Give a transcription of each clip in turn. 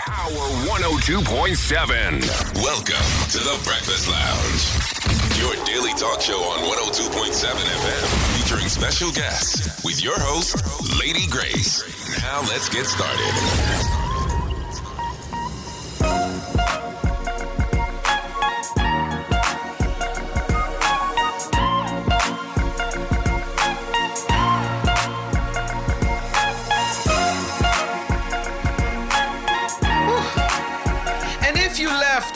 Power 102.7. Welcome to the Breakfast Lounge. Your daily talk show on 102.7 FM. Featuring special guests with your host, Lady Grace. Now let's get started.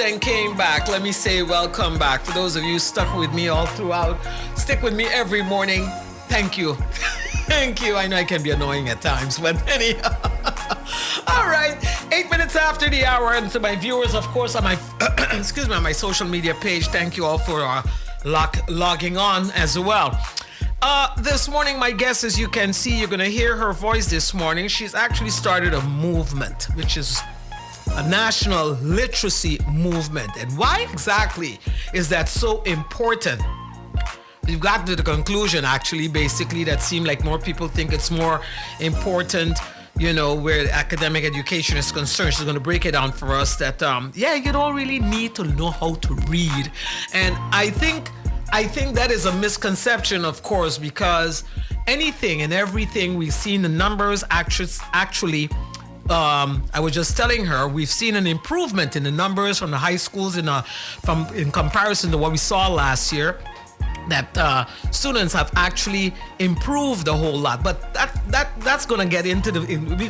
And came back, let me say welcome back. For those of you stuck with me all throughout, stick with me every morning. Thank you. Thank you. I know I can be annoying at times, but anyhow. All right, 8 minutes after the hour, and to my viewers, of course, on my on my social media page, thank you all for logging on as well. This morning, my guest, as you can see, you're going to hear her voice this morning. She's actually started a movement, which is a national literacy movement. And why exactly is that so important? We've got to the conclusion, actually, basically, that seemed like more people think it's more important, where academic education is concerned. She's going to break it down for us that, you don't really need to know how to read. And I think that is a misconception, of course, because anything and everything we've seen, the numbers actually I was just telling her we've seen an improvement in the numbers from the high schools in comparison to what we saw last year. That students have actually improved a whole lot, but that's gonna get into we're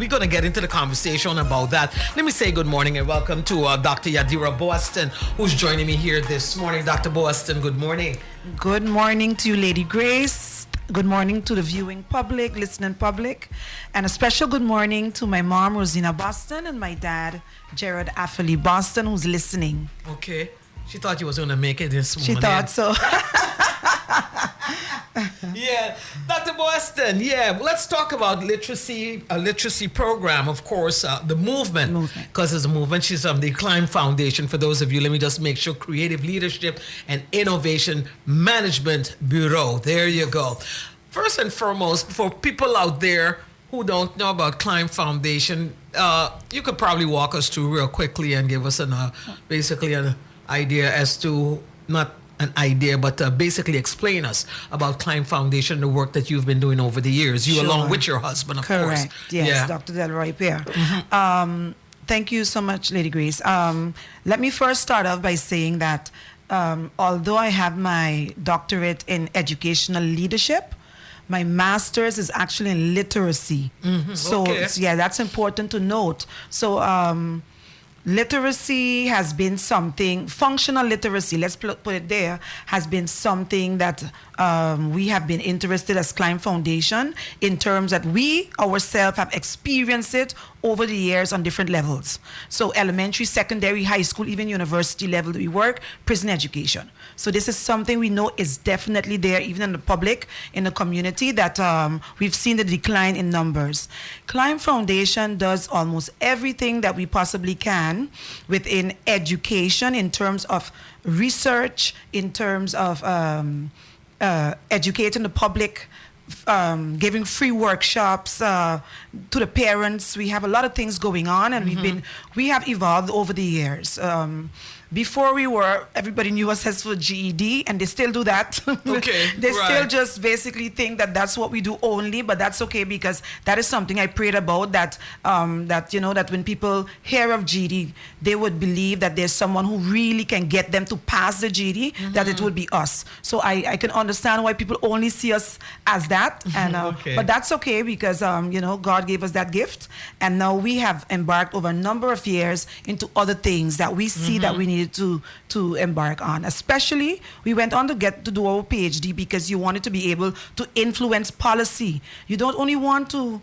gonna get into the conversation about that. Let me say good morning and welcome to Dr. Jadira Boston, who's joining me here this morning. Dr. Boston, good morning. Good morning to you, Lady Grace. Good morning to the viewing public, listening public, and a special good morning to my mom, Rosina Boston, and my dad, Jared Affley Boston, who's listening. Okay. She thought you was going to make it this morning. She thought so. Yeah. Dr. Boston, let's talk about a literacy program, of course, the movement. Because it's a movement. She's the Climb Foundation. For those of you, let me just make sure, Creative Leadership and Innovation Management Bureau. There you go. First and foremost, for people out there who don't know about Climb Foundation, you could probably walk us through real quickly and give us basically an idea as to, not an idea, but basically explain us about Climb Foundation, the work that you've been doing over the years, you along with your husband, of course. Correct. Yes, Dr. Delroy Pierre. Mm-hmm. Thank you so much, Lady Grace. Let me first start off by saying that although I have my doctorate in educational leadership, my master's is actually in literacy. Mm-hmm. So, that's important to note. So, literacy has been something, functional literacy, let's put it there, has been something that we have been interested as Climb Foundation in terms that we ourselves have experienced it over the years on different levels. So elementary, secondary, high school, even university level we work, prison education. So this is something we know is definitely there, even in the public, in the community, that we've seen the decline in numbers. Climb Foundation does almost everything that we possibly can within education, in terms of research, in terms of educating the public, giving free workshops to the parents. We have a lot of things going on, and we have evolved over the years. Before everybody knew us as for GED, and they still do that. Okay, They still just basically think that that's what we do only, but that's okay, because that is something I prayed about, that that when people hear of GED, they would believe that there's someone who really can get them to pass the GED, that it would be us. So I can understand why people only see us as that, and but that's okay, because God gave us that gift, and now we have embarked over a number of years into other things that we see that we needed to embark on. Especially, we went on to do our PhD because you wanted to be able to influence policy. You don't only want to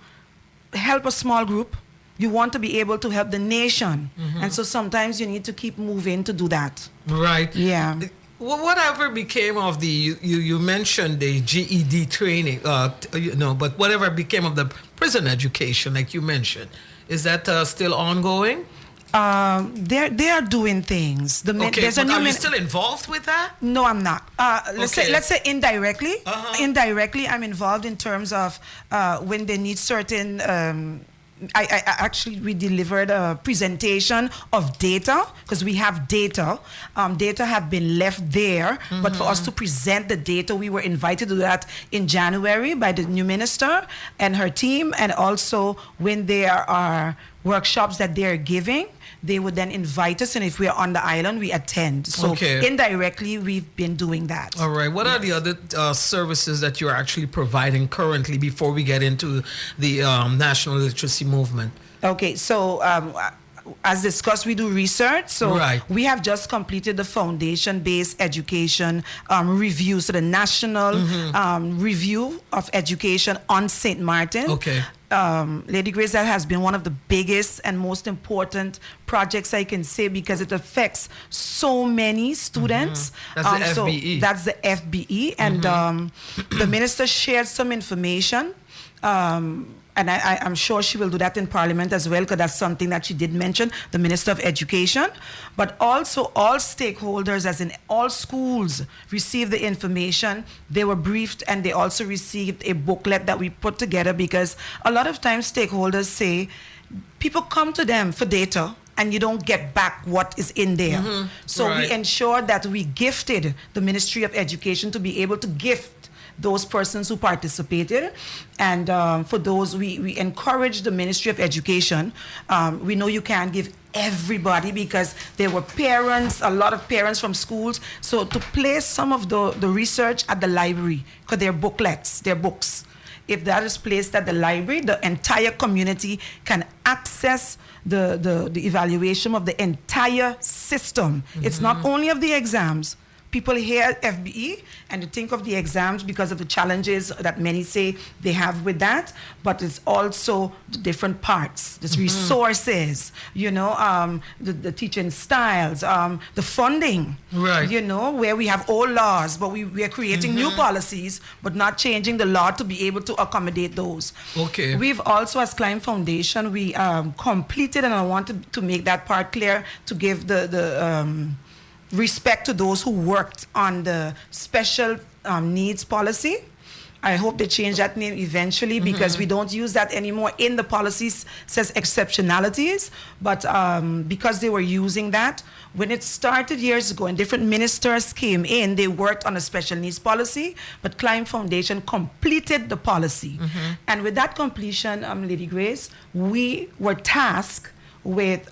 help a small group, you want to be able to help the nation. And so sometimes you need to keep moving to do that. Right. Yeah. Whatever became of you mentioned the GED training, but whatever became of the prison education, like you mentioned, is that still ongoing? They are doing things. There's a new are you still involved with that? No, I'm not. Let's say indirectly. Indirectly, I'm involved in terms of when they need certain we delivered a presentation of data because we have data. Data have been left there, but for us to present the data, we were invited to do that in January by the new minister and her team, and also when there are workshops that they're giving, they would then invite us, and if we're on the island, we attend. So indirectly, we've been doing that. All right. What are the other services that you're actually providing currently before we get into the national literacy movement? Okay, so as discussed, we do research. So we have just completed the foundation-based education review. So the national review of education on St.Maarten. Okay. Lady Grace, that has been one of the biggest and most important projects I can say because it affects so many students. That's the FBE. So that's the FBE. And the minister shared some information. And I'm sure she will do that in Parliament as well, because that's something that she did mention, the Minister of Education. But also all stakeholders, as in all schools, received the information. They were briefed, and they also received a booklet that we put together, because a lot of times stakeholders say people come to them for data and you don't get back what is in there. So we ensured that we gifted the Ministry of Education to be able to gift those persons who participated. And for those, we encourage the Ministry of Education. We know you can't give everybody because there were parents, a lot of parents from schools. So to place some of the research at the library, because they're booklets, they're books. If that is placed at the library, the entire community can access the evaluation of the entire system. It's not only of the exams. People hear FBE and they think of the exams because of the challenges that many say they have with that, but it's also the different parts, the resources, the teaching styles, the funding, where we have old laws, but we are creating new policies, but not changing the law to be able to accommodate those. Okay. We've also, as Climb Foundation, we completed, and I wanted to make that part clear to give the respect to those who worked on the special needs policy. I hope they change that name eventually, because we don't use that anymore. In the policies says exceptionalities, but because they were using that, when it started years ago and different ministers came in, they worked on a special needs policy, but Climb Foundation completed the policy. And with that completion, Lady Grace, we were tasked with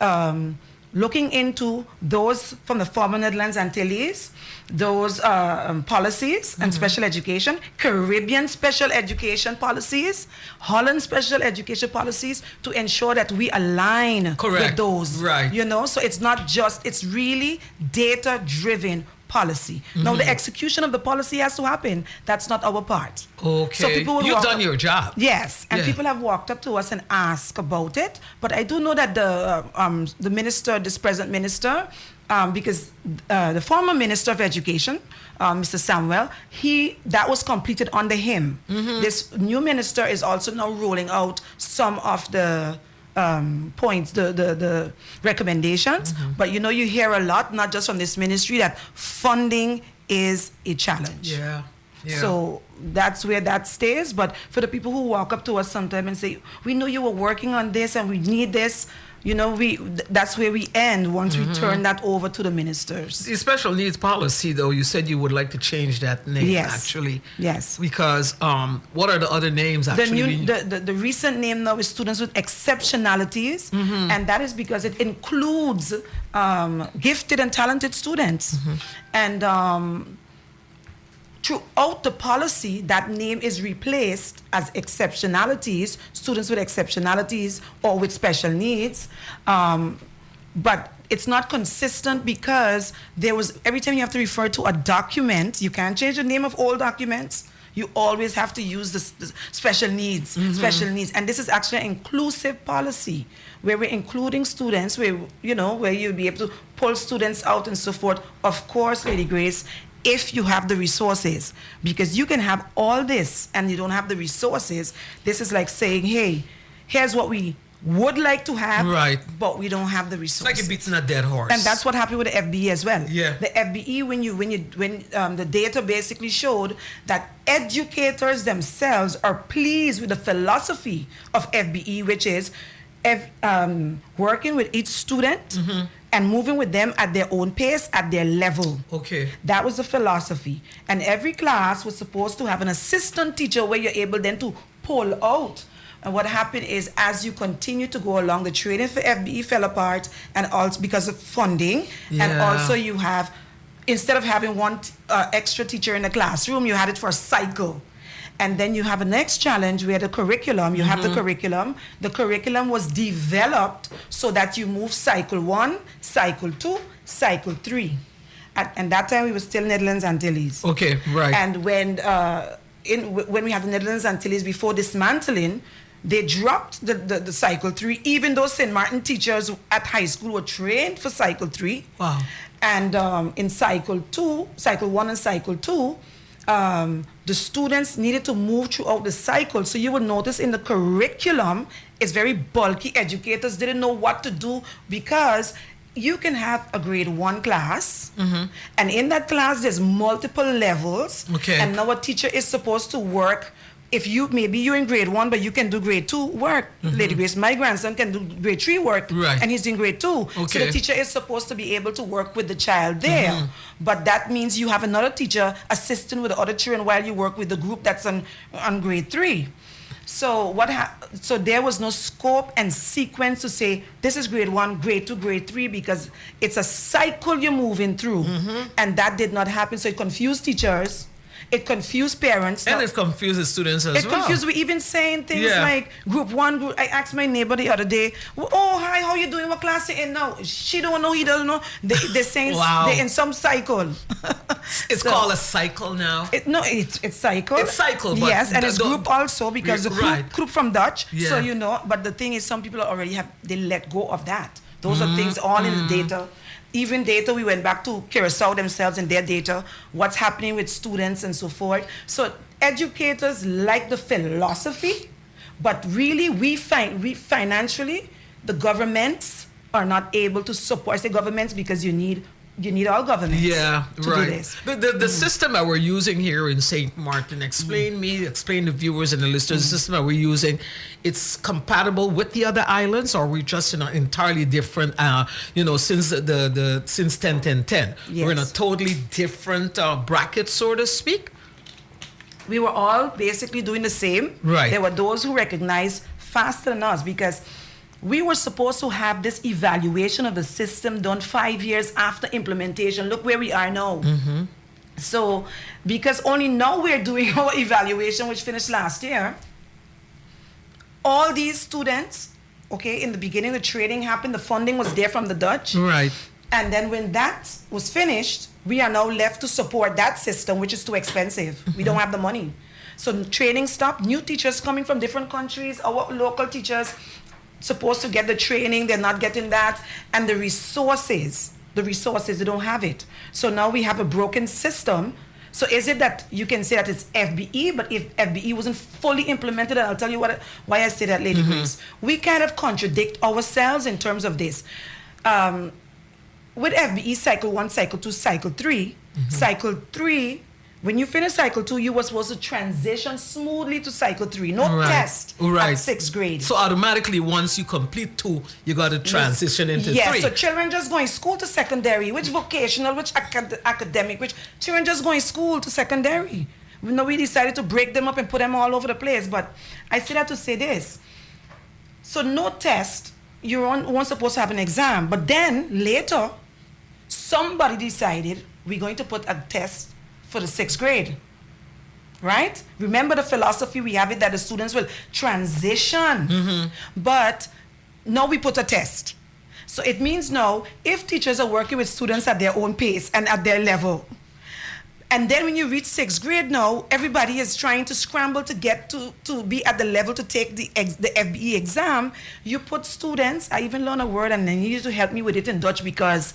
looking into those from the former Netherlands Antilles, those policies and special education, Caribbean special education policies, Holland special education policies, to ensure that we align with those. So it's not just, it's really data-driven policy. Now the execution of the policy has to happen. That's not our part. Okay. So people will You've done your job. Yes, and people have walked up to us and asked about it. But I do know that the minister, this present minister, because the former Minister of Education, Mr. Samuel, that was completed under him. This new minister is also now rolling out some of the points, the recommendations. But you hear a lot, not just from this ministry, that funding is a challenge. So that's where that stays. But for the people who walk up to us sometime and say, we know you were working on this and we need this, that's where we end once we turn that over to the ministers. The special needs policy, though, you said you would like to change that name, actually. Yes. Because what are the other names, actually? The recent name now is students with exceptionalities, and that is because it includes gifted and talented students. And throughout the policy, that name is replaced as exceptionalities, students with exceptionalities or with special needs. But it's not consistent because every time you have to refer to a document, you can't change the name of all documents. You always have to use the special needs, special needs. And this is actually an inclusive policy where we're including students, where you'll be able to pull students out and so forth. Of course, Lady Grace, if you have the resources, because you can have all this and you don't have the resources. This is like saying, hey, here's what we would like to have, but we don't have the resources. It's like you're beating a dead horse. And that's what happened with the FBE as well. Yeah. The FBE, when the data basically showed that educators themselves are pleased with the philosophy of FBE, which is working with each student and moving with them at their own pace, at their level. Okay. That was the philosophy. And every class was supposed to have an assistant teacher where you're able then to pull out. And what happened is, as you continue to go along, the training for FBE fell apart, and also because of funding. And also you have, instead of having one extra teacher in the classroom, you had it for a cycle. And then you have a next challenge where the curriculum, you have the curriculum. The curriculum was developed so that you move cycle 1, cycle 2, cycle 3. And that time we were still Netherlands Antilles. Okay, right. And when we had the Netherlands Antilles before dismantling, they dropped the cycle 3, even though St.Maarten teachers at high school were trained for cycle 3. Wow. And in cycle 1 and cycle 2, the students needed to move throughout the cycle. So you will notice in the curriculum, it's very bulky. Educators didn't know what to do, because you can have a grade 1 class, and in that class there's multiple levels. Okay. And now a teacher is supposed to work. If maybe you're in grade 1, but you can do grade 2 work. Lady Grace, my grandson can do grade 3 work, right, and he's in grade 2. Okay. So the teacher is supposed to be able to work with the child there. But that means you have another teacher assisting with the other children while you work with the group that's on grade 3. So so there was no scope and sequence to say this is grade 1, grade 2, grade 3, because it's a cycle you're moving through, and that did not happen. So it confused teachers. It confused parents. And it confuses students as well. It confused. We even saying things like group 1. I asked my neighbor the other day, "Oh, hi, how you doing? What class you in now?" She don't know. He doesn't know. They're saying they're in some cycle. It's called a cycle now. It's cycle. It's cycle. But yes, and it's group also, because the group from Dutch. Yeah. So you know. But the thing is, some people already they let go of that. Those are things all in the data. Even data, we went back to Curacao themselves and their data, what's happening with students and so forth. So educators like the philosophy, but really we financially, the governments are not able to support. I say governments because you need all governments to do this. But the system that we're using here in St.Maarten, explain the viewers and the listeners, the system that we're using, it's compatible with the other islands, or we're just in an entirely different, since since 10-10-10. Yes. We're in a totally different bracket, so to speak. We were all basically doing the same. Right. There were those who recognized faster than us, because we were supposed to have this evaluation of the system done 5 years after implementation. Look where we are now. So, because only now we're doing our evaluation, which finished last year, all these students, in the beginning, the training happened, the funding was there from the Dutch. Right. And then when that was finished, we are now left to support that system, which is too expensive. We don't have the money. So training stopped, new teachers coming from different countries, our local teachers, supposed to get the training, they're not getting that, and the resources, they don't have it. So now we have a broken system. So is it that you can say that it's FBE, but if FBE wasn't fully implemented, and I'll tell you why I say that, Lady Grace, we kind of contradict ourselves in terms of this. With FBE, cycle 1, cycle 2, cycle 3, cycle 3, when you finish cycle 2, you were supposed to transition smoothly to cycle 3. No test at 6th grade. So automatically, once you complete 2, you got to transition into 3. Yes, so children just going school to secondary, which vocational, which academic, which children just going school to secondary. We decided to break them up and put them all over the place. But I say that to say this. So no test, you weren't supposed to have an exam. But then later, somebody decided we're going to put a test for the 6th grade, right? Remember the philosophy we have it that the students will transition, but now we put a test. So it means now, if teachers are working with students at their own pace and at their level, and then when you reach 6th grade now, everybody is trying to scramble to get to be at the level to take the FBE exam, you put students, I even learned a word and I need you to help me with it in Dutch, because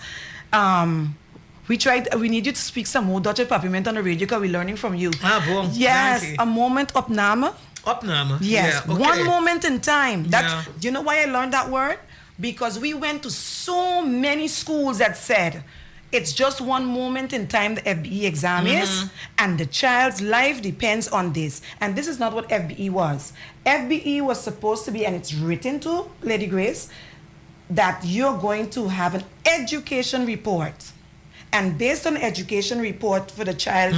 we need you to speak some more Dutch Papiment on the radio, because we're learning from you. Bon. Yes, Dankie. a moment opname. Opname. Yes, Yeah, okay. one moment in time. Do you know why I learned that word? Because we went to so many schools that said, It's just one moment in time the FBE exam is, and the child's life depends on this. And this is not what FBE was. FBE was supposed to be, and it's written to Lady Grace, that you're going to have an education report. And based on the education report for the child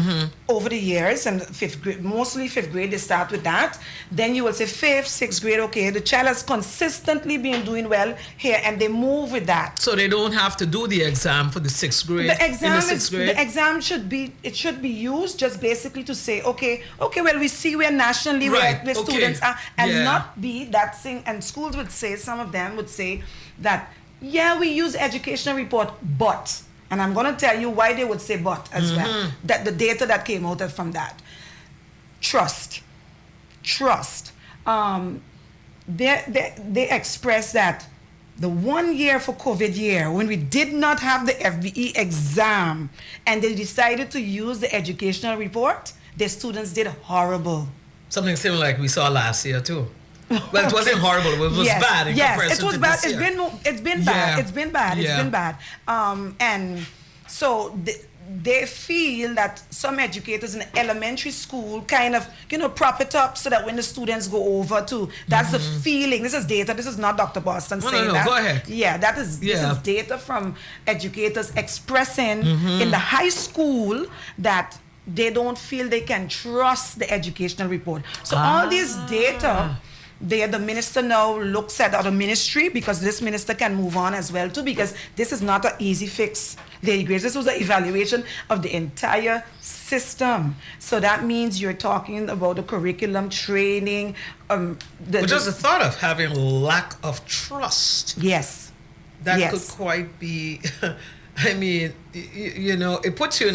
over the years, and fifth grade, mostly fifth grade, they start with that. Then you will say fifth, sixth grade, okay, the child has consistently been doing well here, and they move with that. So they don't have to do the exam for the sixth grade. The exam, in the sixth grade? The exam should be used just basically to say, okay, well, we see where nationally where students are, and not be that thing. And schools would say, some of them would say that, yeah, we use educational report, but. And I'm going to tell you why they would say but as well. That the data that came out from that. Trust. They express that the 1 year for COVID year, when we did not have the FBE exam, and they decided to use the educational report, the students did horrible. Something similar like we saw last year too. Well, it wasn't horrible. It was bad. Yes, it was bad. It's been bad. Yeah. It's been bad. And so they feel that some educators in elementary school kind of, prop it up so that when the students go over to, that's the feeling. This is data. This is not Dr. Boston saying that. Go ahead. Yeah, this is data from educators expressing in the high school that they don't feel they can trust the educational report. So all these data, the minister now looks at the ministry, because this minister can move on as well too, because this is not an easy fix, Lady Grace. This was an evaluation of the entire system. So that means you're talking about the curriculum, training. Just the thought of having lack of trust. Yes. That could quite be. I mean, it puts you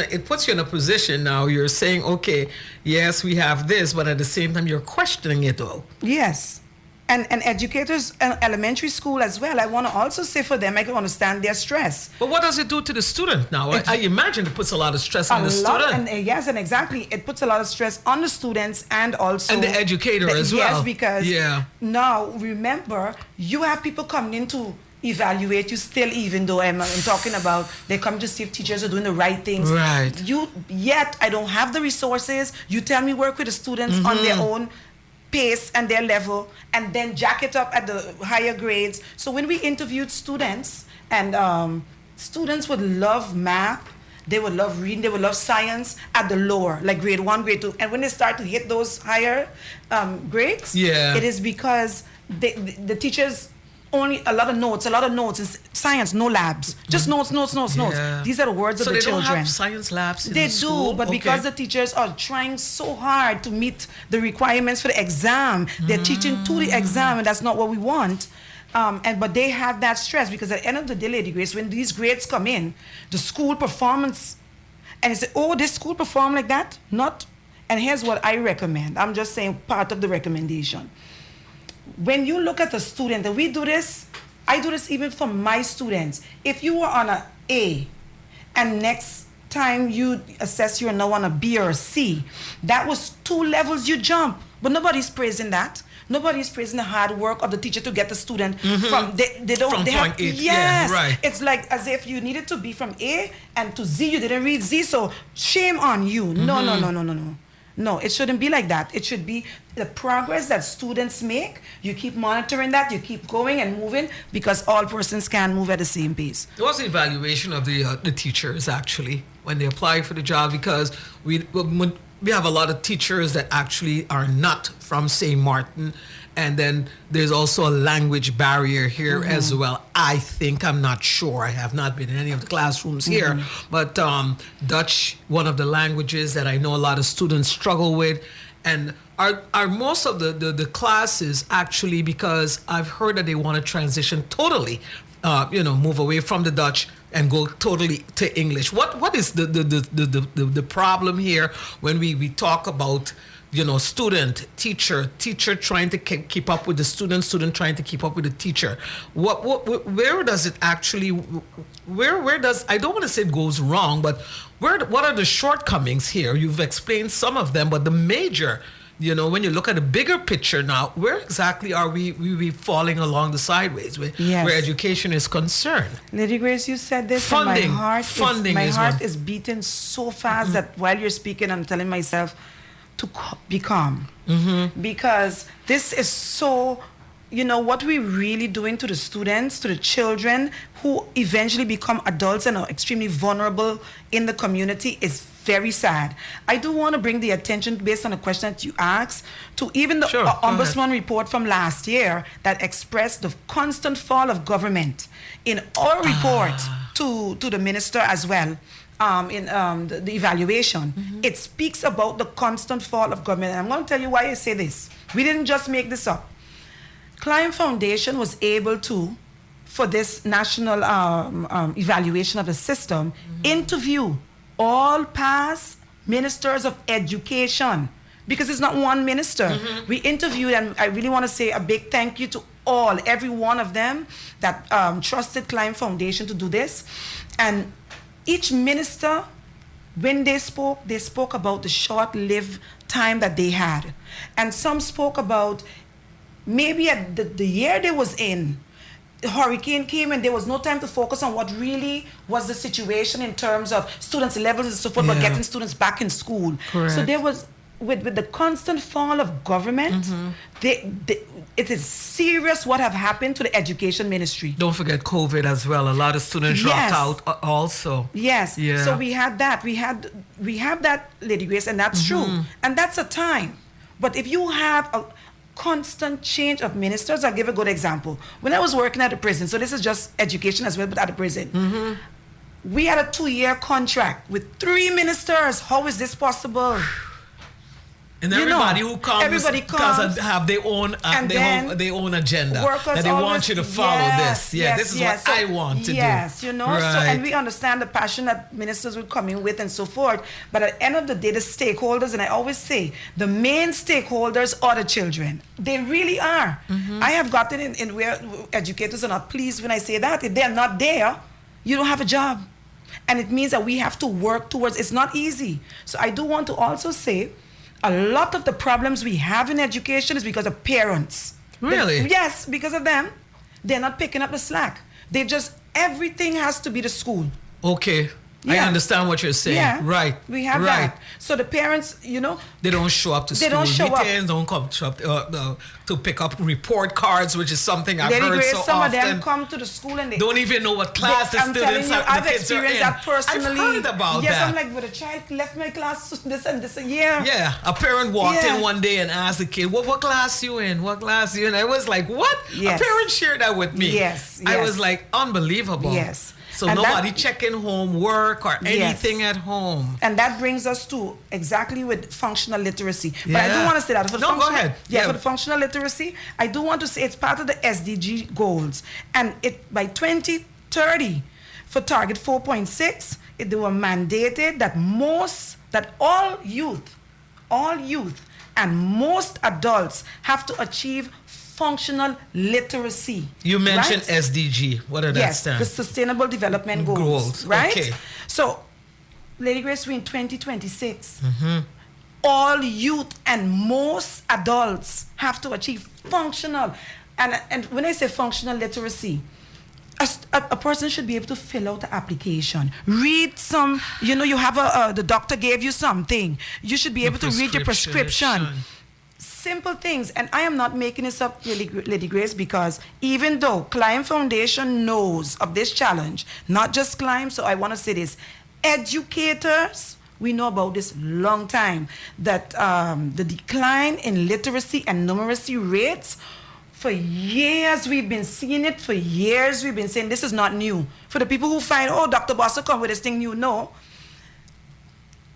in a position now. You're saying, okay, yes, we have this, but at the same time, you're questioning it all. Yes. And educators in elementary school as well, I want to also say for them, I can understand their stress. But what does it do to the student now? I imagine it puts a lot of stress on the student. Yes, and exactly. It puts a lot of stress on the students and also... And the educator as well. Yes, because now, remember, you have people coming in to evaluate you still, even though I'm talking about they come to see if teachers are doing the right things. Right. Yet I don't have the resources. You tell me work with the students on their own pace and their level, and then jack it up at the higher grades. So when we interviewed students, and students would love math, they would love reading, they would love science at the lower, like grade 1, grade 2. And when they start to hit those higher grades, it is because the teachers only a lot of notes. It's science, no labs. Just notes. These are the words of the children. So they don't have science labs in the school? They do, but because the teachers are trying so hard to meet the requirements for the exam, they're teaching to the exam, and that's not what we want. But they have that stress, because at the end of the day, Lady Grace, when these grades come in, the school performance, and it's, this school performed like that? Not. And here's what I recommend. I'm just saying part of the recommendation. When you look at a student, and we do this, I do this even for my students. If you were on an A, and next time you assess you're now on a B or a C, that was 2 levels you jump. But nobody's praising that. Nobody's praising the hard work of the teacher to get the student from point A. Yes, right. It's like as if you needed to be from A and to Z, you didn't read Z, so shame on you. No. No, it shouldn't be like that. It should be the progress that students make. You keep monitoring that. You keep going and moving, because all persons can move at the same pace. There was an evaluation of the teachers, actually, when they apply for the job, because we have a lot of teachers that actually are not from St.Maarten. And then there's also a language barrier here as well. I think, I'm not sure. I have not been in any of the classrooms here. But Dutch, one of the languages that I know a lot of students struggle with. And are most of the classes actually, because I've heard that they want to transition totally, move away from the Dutch and go totally to English. What is the problem here when we talk about student, teacher trying to keep up with the student trying to keep up with the teacher? Where does it actually, where does, I don't want to say it goes wrong, but what are the shortcomings here? You've explained some of them, but the major You know, when you look at the bigger picture now, where exactly are we falling along the sideways where education is concerned? Lady Grace, you said this, Funding. and my heart is beating so fast that while you're speaking, I'm telling myself to be calm. Because this is so, you know, what we're really doing to the students, to the children who eventually become adults and are extremely vulnerable in the community is very sad. I do want to bring the attention, based on the question that you asked, to even the Ombudsman report from last year that expressed the constant fall of government. In our report to the minister as well, in the evaluation, it speaks about the constant fall of government. And I'm going to tell you why I say this. We didn't just make this up. Klein Foundation was able to, for this national evaluation of the system, interview all past ministers of education, because it's not one minister. We interviewed, and I really want to say a big thank you to every one of them that trusted Klein Foundation to do this. And each minister, when they spoke about the short-lived time that they had. And some spoke about maybe at the year they was in, the hurricane came and there was no time to focus on what really was the situation in terms of students' levels and so forth, but getting students back in school. Correct. So there was, with the constant fall of government, it is serious what have happened to the education ministry. Don't forget COVID as well. A lot of students dropped out also. Yes. Yeah. So we had that. We have that, Lady Grace, and that's true. And that's a time. But if you have a constant change of ministers, I'll give a good example. When I was working at a prison, so this is just education as well, but at a prison, we had a 2-year contract with 3 ministers. How is this possible? And everybody who comes have their own their own agenda that they want you to follow this. Yeah, this is what I want to do. Yes, you know. Right. So, and we understand the passion that ministers would come in with and so forth. But at the end of the day, the stakeholders, and I always say, the main stakeholders are the children. They really are. I have gotten in where educators are not pleased when I say that. If they're not there, you don't have a job. And it means that we have to work towards, it's not easy. So I do want to also say, a lot of the problems we have in education is because of parents. Really? Yes, because of them. They're not picking up the slack. Everything has to be the school. Okay. Yeah. I understand what you're saying. Yeah. Right. We have that. So the parents, you know, they don't show up to school meetings, don't come to pick up report cards, which is something I've heard so often. Some of them come to the school and they don't even know what class the students are. I've experienced that personally. I've heard about that. Yes, I'm like, but a child left my class this and this a year. Yeah, a parent walked in one day and asked the kid, what class you in? What class you in? I was like, what? Yes. A parent shared that with me. Yes. I was like, unbelievable. Yes. So and nobody checking homework or anything at home. And that brings us to exactly with functional literacy. But I do want to say that. Go ahead. Yeah, for the functional literacy, I do want to say it's part of the SDG goals. And by 2030, for target 4.6, they were mandated that all youth and most adults have to achieve functional literacy. You mentioned SDG. What does that stand? The Sustainable Development Goals. Right? Okay. So, Lady Grace, we're in 2026. All youth and most adults have to achieve functional. And when I say functional literacy, a person should be able to fill out the application, read some, you have the doctor gave you something. You should be able to read your prescription. Simple things. And I am not making this up, Lady Grace, because even though Klein Foundation knows of this challenge, not just Klein, so I want to say this, educators, we know about this long time, that the decline in literacy and numeracy rates, for years we've been seeing it, for years we've been saying this is not new. For the people who find, Dr. Bossa come with this thing new, no.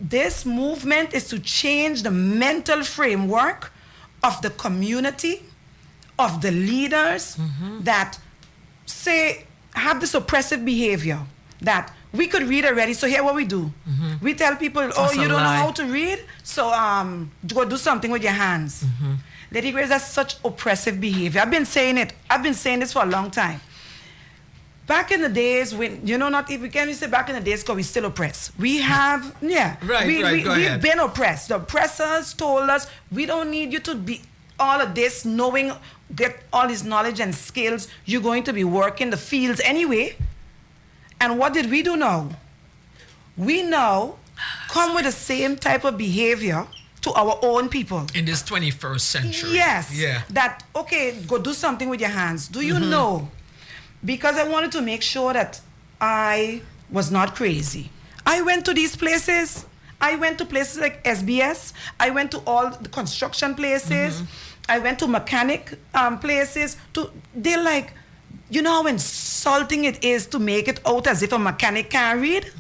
This movement is to change the mental framework of the community, of the leaders that have this oppressive behavior, that we could read already, so here what we do. We tell people, you don't know how to read, so go do something with your hands. Lady Grace, that's such oppressive behavior. I've been saying this for a long time. back in the days when, not even, can we say back in the days because we still oppressed. We have, Right, go we've ahead. been oppressed. The oppressors told us, we don't need you to be all of this, get all this knowledge and skills. You're going to be working the fields anyway. And what did we do now? We now come with the same type of behavior to our own people. In this 21st century. Yes. Yeah. That, okay, go do something with your hands. Do you know? Because I wanted to make sure that I was not crazy. I went to these places. I went to places like SBS. I went to all the construction places. I went to mechanic places. They're like, you know how insulting it is to make it out as if a mechanic can't read?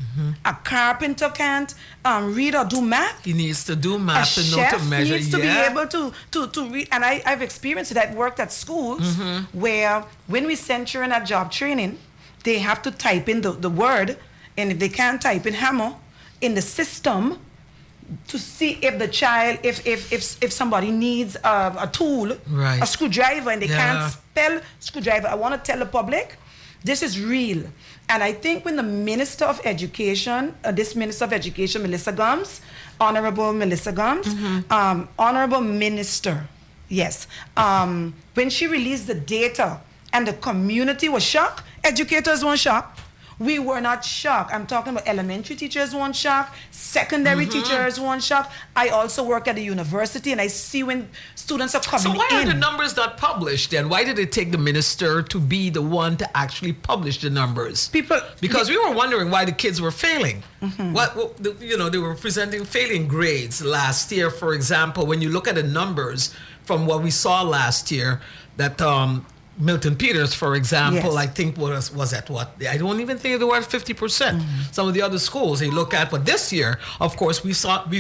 A carpenter can't read or do math? He needs to do math A to know to chef measure. needs to be able to read. And I've experienced it. I've worked at schools where when we send children at job training, they have to type in the word. And if they can't type in hammer in the system, to see if the child, if somebody needs a tool, Right. a screwdriver, and they can't spell screwdriver. I want to tell the public, this is real. And I think when the Minister of Education, this Minister of Education, Melissa Gums, Honorable Melissa Gums, Honorable Minister, yes, when she released the data and the community was shocked, educators weren't shocked. We were not shocked. I'm talking about elementary teachers weren't shocked, secondary teachers weren't shocked. I also work at a university and I see when students are coming in. So why are the numbers not published then? Why did it take the minister to be the one to actually publish the numbers? Because we were wondering why the kids were failing. They were presenting failing grades last year, for example. When you look at the numbers from what we saw last year, that Milton Peters, for example, Yes. I think was at what? I don't even think they were at 50%. Some of the other schools, they look at, but this year, of course, we've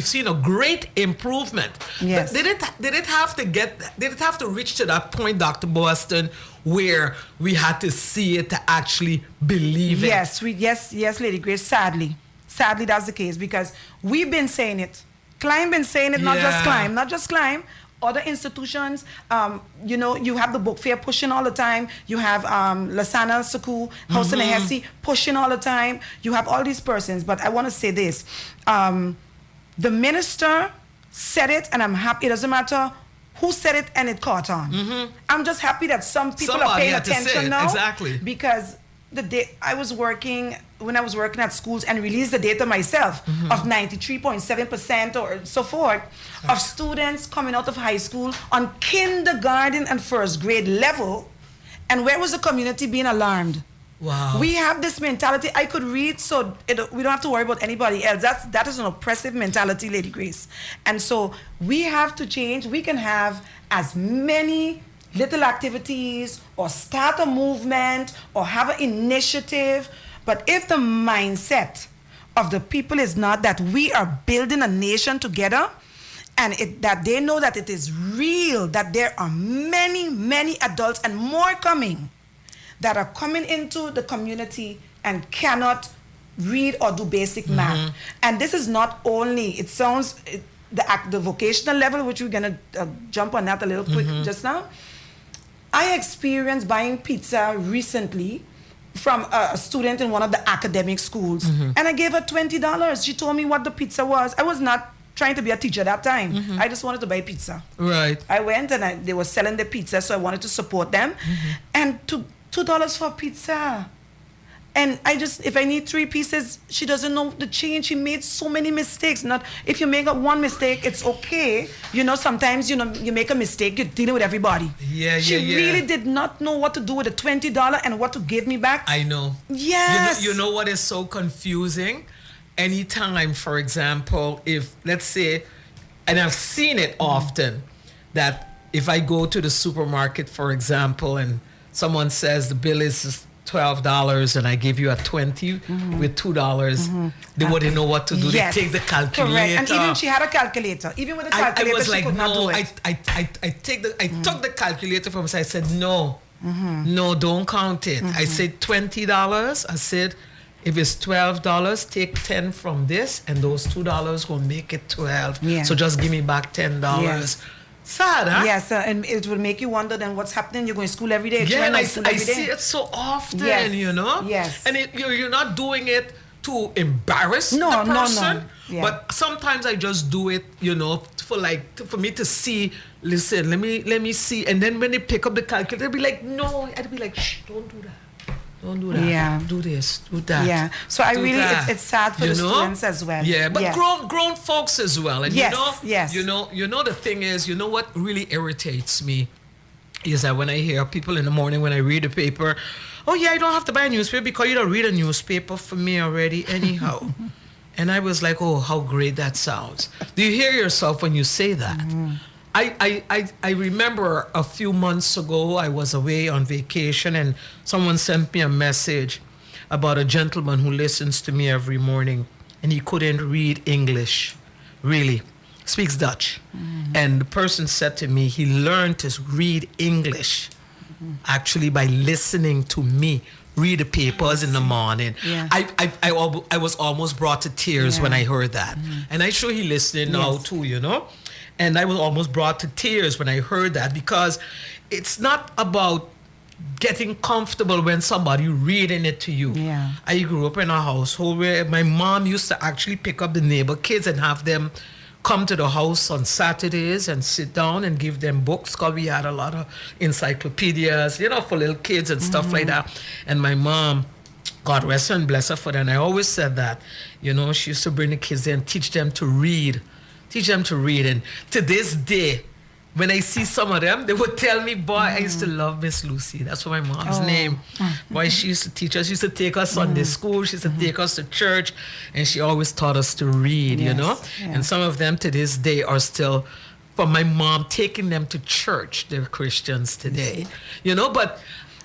seen a great improvement. Yes. But did it have to reach to that point, Dr. Boston, where we had to see it to actually believe it? Yes, Lady Grace. Sadly, that's the case because we've been saying it. Climb been saying it, not just Climb. Other institutions, you have the book fair pushing all the time. You have Lasana Suku, House in Hesse pushing all the time. You have all these persons. But I want to say this. The minister said it, and I'm happy. It doesn't matter who said it, and it caught on. I'm just happy that some people are paying attention now. Exactly. Because when I was working at schools and released the data myself of 93.7% or so forth of students coming out of high school on kindergarten and first grade level. And where was the community being alarmed? Wow. We have this mentality. I could read, so we don't have to worry about anybody else. That is an oppressive mentality, Lady Grace. And so we have to change. We can have as many little activities or start a movement or have an initiative. But if the mindset of the people is not that we are building a nation together and that they know that it is real, that there are many, many adults and more coming that are coming into the community and cannot read or do basic math. And this is not only, it sounds, the vocational level, which we're going to jump on that a little quick just now. I experienced buying pizza recently from a student in one of the academic schools. And I gave her $20. She told me what the pizza was. I was not trying to be a teacher that time. I just wanted to buy pizza. Right. I went and they were selling the pizza, so I wanted to support them. And $2 for pizza. And if I need 3 pieces, she doesn't know the change. She made so many mistakes. Not if you make one mistake, it's okay. Sometimes you make a mistake, you're dealing with everybody. She really did not know what to do with the $20 and what to give me back. I know. Yes. You know what is so confusing? Anytime, for example, if let's say, and I've seen it often, that if I go to the supermarket, for example, and someone says the bill is $12 and I give you a 20 with $2, they wouldn't know what to do. Yes. They take the calculator. Correct. And even she had a calculator. Even with a calculator, I was she like, could not do it. I took the calculator from her. I said, no, don't count it. I said $20. I said, if it's $12, take 10 from this, and those $2 will make it 12. Yeah. So just give me back $10. Yes. Sad, huh? Yes, and it will make you wonder then what's happening. You're going to school every day. Yeah, and I school every day. see it so often, Yes. you know? Yes. And you're not doing it to embarrass the person. Yeah. But sometimes I just do it, you know, for me to see, listen, let me see. And then when they pick up the calculator, they'll be like, no. I'd be like, shh, don't do that. Don't do that. Yeah. Do this, do that. Yeah. So I do really, that. it's sad for You the know? students as well. Yeah, but Yes. grown folks as well. And Yes, you know, yes. you know the thing is, you know what really irritates me is that when I hear people in the morning when I read the paper, oh yeah, I don't have to buy a newspaper because you don't read a newspaper for me already anyhow. And I was like, oh, how great that sounds. Do you hear yourself when you say that? Mm-hmm. I remember a few months ago, I was away on vacation and someone sent me a message about a gentleman who listens to me every morning and he couldn't read English, really, speaks Dutch. Mm-hmm. And the person said to me, he learned to read English actually by listening to me read the papers in the morning. Yeah. I was almost brought to tears when I heard that. And I'm sure he listening now Yes. too, you know? And I was almost brought to tears when I heard that because it's not about getting comfortable when somebody reading it to you. Yeah. I grew up in a household where my mom used to actually pick up the neighbor kids and have them come to the house on Saturdays and sit down and give them books because we had a lot of encyclopedias, you know, for little kids and stuff like that. And my mom, God rest her and bless her for that. And I always said that, you know, she used to bring the kids in and teach them to read. Teach them to read. And to this day, when I see some of them, they would tell me, boy, I used to love Miss Lucy. That's my mom's name. Boy, she used to teach us. She used to take us Sunday school. She used to take us to church. And she always taught us to read, you Yes, know? yeah. And some of them to this day are still, from my mom taking them to church, they're Christians today. You know, but...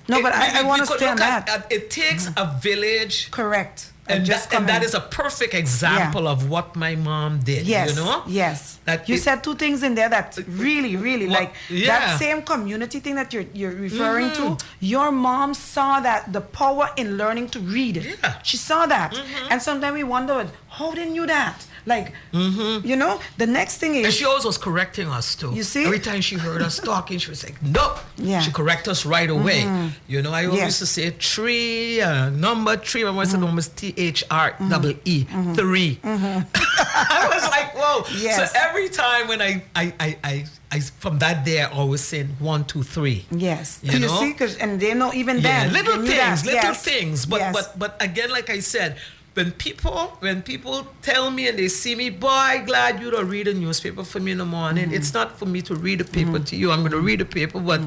No, but I we want to could stay on look at- that. It takes a village... Correct. And just that comment. is a perfect example of what my mom did, Yes, you know? yes. That You it- said two things in there that really, really, Well, like yeah. that same community thing that you're referring to. Your mom saw that the power in learning to read. Yeah. She saw that, and sometimes we wonder how they knew that. Like, you know, the next thing is And she always was correcting us too. You see? Every time she heard us talking, she was like, no. Yeah. She correct us right away. You know, I always Yes. used to say tree, number three. My mom said the number is THREE, 3. I was like, whoa. Yes. So every time when I from that day, I always said 1, 2, 3. yes, You know? see, and they know even Yeah, then. little they knew things, that. little Yes. things. But Yes. but again, like I said, when people tell me and they see me, boy, glad you don't read a newspaper for me in the morning. It's not for me to read a paper to you. I'm going to read a paper, but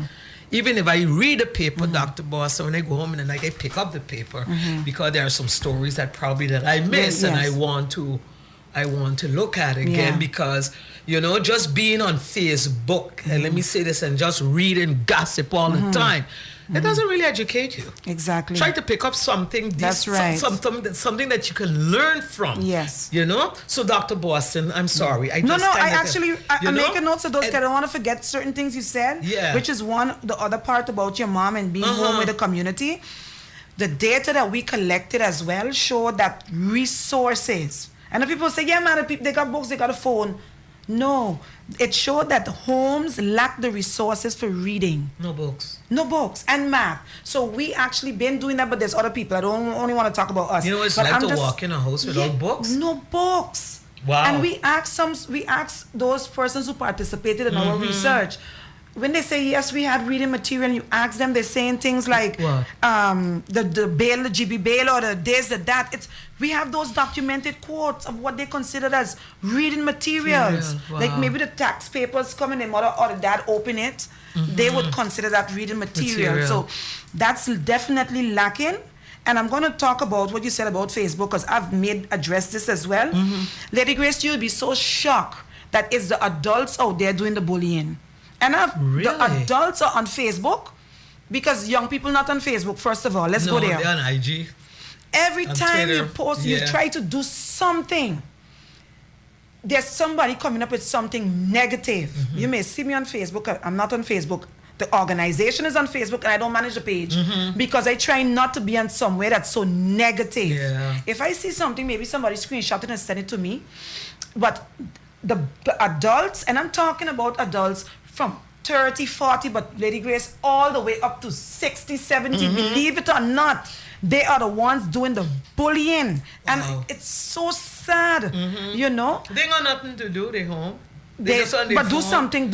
even if I read a paper, Dr. Boston, when I go home and then I pick up the paper because there are some stories that I miss and I Yes. want to look at again Yeah. because, you know, just being on Facebook, and let me say this, and just reading gossip all the time, it doesn't really educate you. Exactly. Try to pick up something. That's right. Something that you can learn from. Yes. You know. So, Dr. Boston, I'm sorry. I No, just I kinda- actually, you I'm know? making notes of those because I And- don't want to forget certain things you said. Yeah. Which is one, the other part about your mom and being home with the community. The data that we collected as well showed that resources, and the people say, yeah, man, the people, they got books, they got a phone. No, it showed that homes lack the resources for reading. No books. No books and math. So we actually been doing that, but there's other people. I don't only want to talk about us. You know what it's But like I'm to just- walk in a house without books? No books. Wow. And we asked those persons who participated in our research. When they say yes, we had reading material, and you ask them, they're saying things like What? the bail, the GB bail, or the this, the that. We have those documented quotes of what they considered as reading materials. Wow. Like maybe the tax papers come and their mother or the dad open it, they would consider that reading material. So that's definitely lacking. And I'm going to talk about what you said about Facebook because I've addressed this as well. Lady Grace, you'll be so shocked that it's the adults out there doing the bullying. And Really? the adults are on Facebook because young people not on Facebook, first of all. Let's go there. They're on IG. Every on time you Twitter, post, you yeah. try to do something. There's somebody coming up with something negative. You may see me on Facebook. I'm not on Facebook. The organization is on Facebook and I don't manage the page because I try not to be on somewhere that's so negative. Yeah. If I see something, maybe somebody screenshot it and send it to me. But the adults, and I'm talking about adults from 30, 40, but Lady Grace, all the way up to 60, 70. Believe it or not, they are the ones doing the bullying. And it's so sad, you know. They got nothing to do, they home. But do something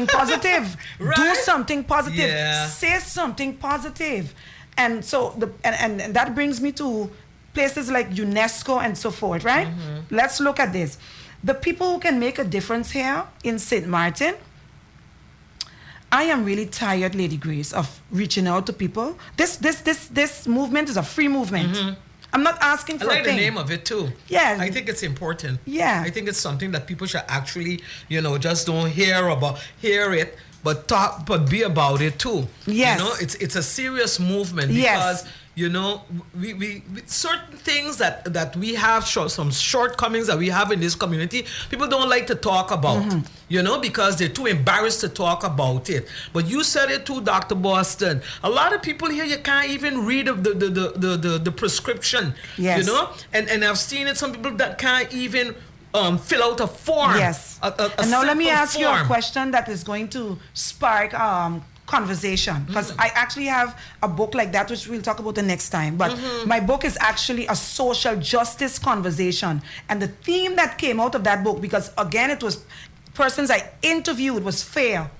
positive. Right? Do something positive. Yeah. Say something positive. And so and that brings me to places like UNESCO and so forth, right? Let's look at this. The people who can make a difference here in St. Maarten, I am really tired, Lady Grace, of reaching out to people. This movement is a free movement. I'm not asking for I like a thing. the name of it too. Yeah. I think it's important. Yeah. I think it's something that people should actually, you know, just don't hear it, but talk, but be about it too. Yes. You know, it's a serious movement because you know we certain things that we have some shortcomings that we have in this community, people don't like to talk about. You know, because they're too embarrassed to talk about it. But you said it too, Dr. Boston. A lot of people here, you can't even read the prescription. Yes. You know, and I've seen it. Some people that can't even fill out a form. Yes. A and now let me simple ask you a form. question that is going to spark conversation, because I actually have a book like that, which we'll talk about the next time. But my book is actually a social justice conversation. And the theme that came out of that book, because again, it was persons I interviewed, was fear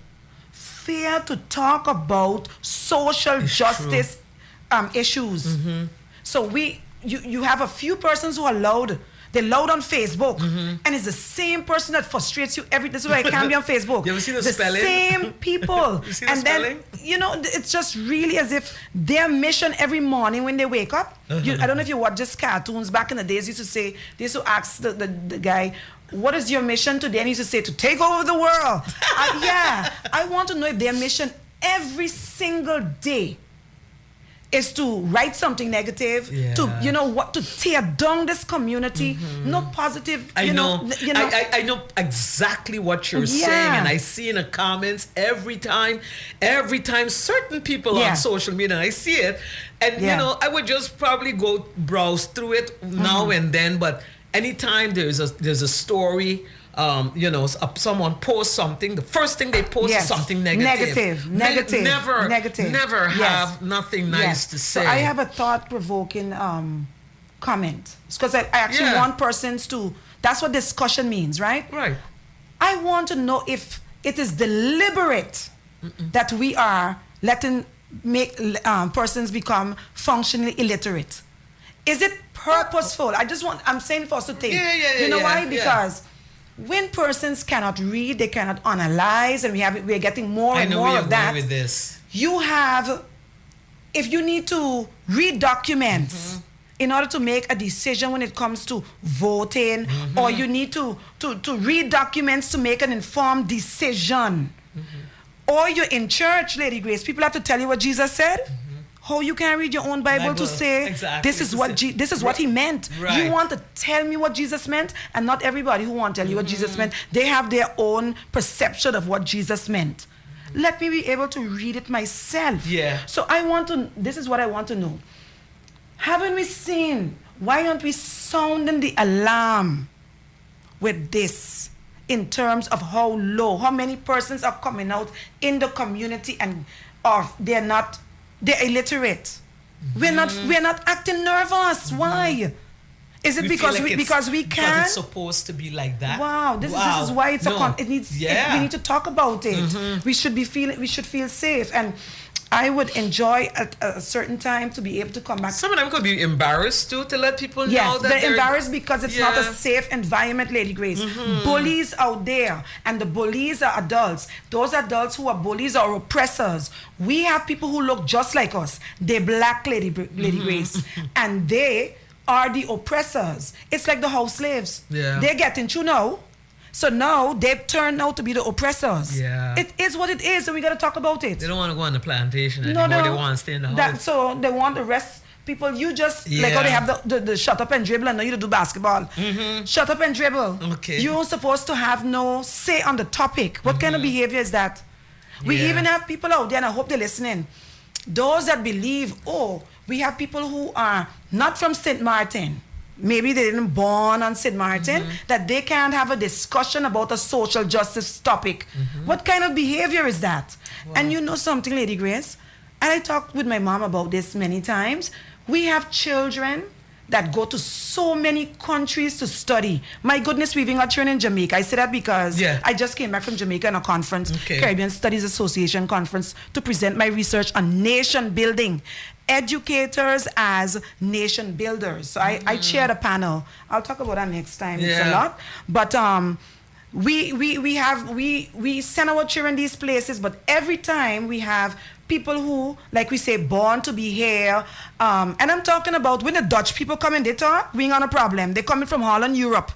to talk about social justice issues. So you have a few persons who are loud. They're loud on Facebook, and it's the same person that frustrates you this is why I can't be on Facebook. You ever see the spelling? Same people. You see the and spelling? then, you know, it's just really as if their mission every morning when they wake up. I don't know if you watch just cartoons. Back in the days, they used to ask the guy, what is your mission today? And he used to say, to take over the world. I want to know if their mission every single day is to write something negative, to, you know, what, to tear down this community, no positive, I know. I know exactly what you're saying, and I see in the comments every time certain people on social media, I see it, and you know, I would just probably go browse through it now and then, but anytime there's a story, you know, someone posts something, the first thing they post is something negative. Never have nothing nice to say. So I have a thought-provoking comment, because I actually want persons to, that's what discussion means, right? Right. I want to know if it is deliberate that we are letting persons become functionally illiterate. Is it purposeful? I'm saying for us to think. You know why? Because when persons cannot read, they cannot analyze, and we're getting more and more of that. With this. You have, if you need to read documents in order to make a decision when it comes to voting, or you need to read documents to make an informed decision, or you're in church, Lady Grace, people have to tell you what Jesus said. How you can read your own Bible to say this is what he meant. Right. You want to tell me what Jesus meant, and not everybody who want to tell you what Jesus meant. They have their own perception of what Jesus meant. Let me be able to read it myself. Yeah. So this is what I want to know. Haven't we seen, why aren't we sounding the alarm with this in terms of how many persons are coming out in the community and they're illiterate. We're not acting nervous. Why? Is it because we can? Because it's supposed to be like that. Wow, this is why it's we need to talk about it. We should feel safe, and I would enjoy at a certain time to be able to come back. Some of them could be embarrassed too, to let people know that they're embarrassed because it's not a safe environment, Lady Grace. Bullies out there, and the bullies are adults. Those adults who are bullies are oppressors. We have people who look just like us. They're black, Lady Grace, and they are the oppressors. It's like the house slaves. They're getting you now. So now they've turned out to be the oppressors. It is what it is, and we got to talk about it. They don't want to go on the plantation anymore. They want to stay in the house. So they want the rest people. You just like how they have the shut up and dribble, and now you do basketball. Shut up and dribble. Okay. You're supposed to have no say on the topic. What kind of behavior is that? We even have people out there, and I hope they're listening. Those that believe, we have people who are not from St. Maarten. maybe they didn't born on St.Maarten, that they can't have a discussion about a social justice topic. What kind of behavior is that? Wow. And you know something, Lady Grace? And I talked with my mom about this many times. We have children that go to so many countries to study. My goodness, we've even got children in Jamaica. I say that because I just came back from Jamaica in a conference, Caribbean Studies Association conference, to present my research on nation building. Educators as nation builders. So I chaired a panel. I'll talk about that next time. It's a lot. But we send our children these places, but every time we have people who, like we say, born to be here. And I'm talking about when the Dutch people come in, they talk, we ain't got a problem. They coming from Holland, Europe.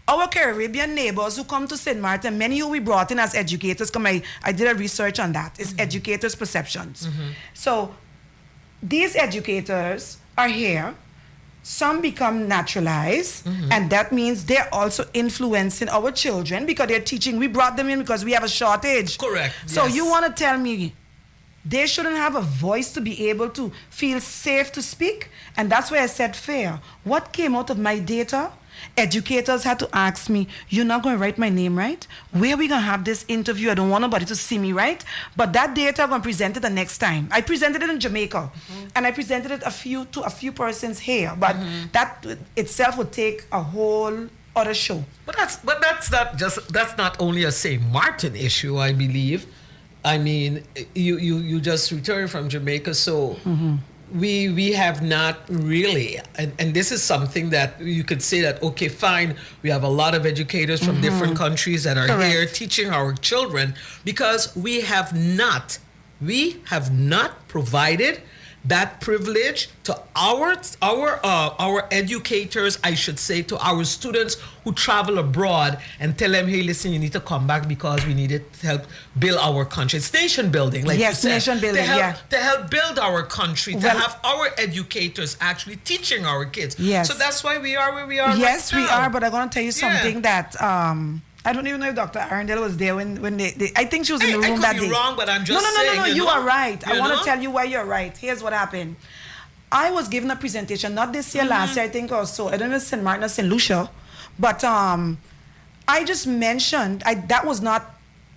Our Caribbean neighbors who come to St.Maarten, many who we brought in as educators, I did a research on that. It's educators' perceptions. So these educators are here. Some become naturalized, and that means they're also influencing our children because they're teaching. We brought them in because we have a shortage. Correct. So you want to tell me they shouldn't have a voice to be able to feel safe to speak? And that's why I said fair. What came out of my data? Educators had to ask me, you're not going to write my name, right? Where are we going to have this interview? I don't want nobody to see me, right? But that data I'm going to present it the next time. I presented it in Jamaica, and I presented it to a few persons here. But that itself would take a whole other show. But that's not only a St.Maarten issue, I believe. I mean, you just returned from Jamaica, so we have not really, and this is something that you could say that, okay, fine, we have a lot of educators from different countries that are here teaching our children, because we have not provided that privilege to our educators, I should say, to our students who travel abroad, and tell them, hey, listen, you need to come back because we need it to help build our country. It's nation building, like you said. Nation building, to help build our country, to have our educators actually teaching our kids. Yes. So that's why we are where we are. Yes, right we now. are, but I'm going to tell you something that I don't even know if Dr. Arundel was there when they I think she was in the room that day. I could be wrong, but I'm just saying. No, you are right. I want to tell you why you're right. Here's what happened. I was given a presentation, not this year, last year, I think, or so. I don't know if St.Maarten or St. Lucia, but I just mentioned, that was not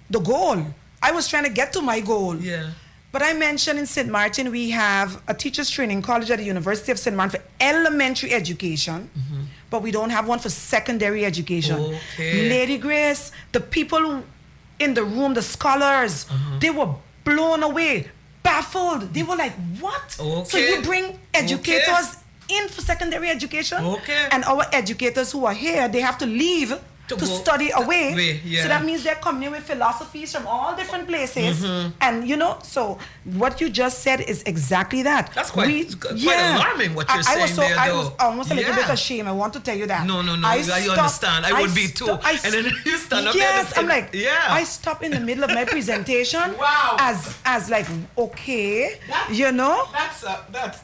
the goal. I was trying to get to my goal. Yeah. But I mentioned in St.Maarten, we have a teachers training college at the University of St.Maarten for elementary education, but we don't have one for secondary education. Okay. Lady Grace, the people in the room, the scholars, they were blown away, baffled. They were like, what? Okay. So you bring educators in for secondary education? And our educators who are here, they have to leave to study away. So that means they're coming in with philosophies from all different places. And so what you just said is exactly that. That's quite alarming what you're saying there, though. I was almost a little bit ashamed. I want to tell you that. No, I understand. I would be too. And then you stand up there. Yes, I'm like, I stopped in the middle of my presentation. As like, okay, That's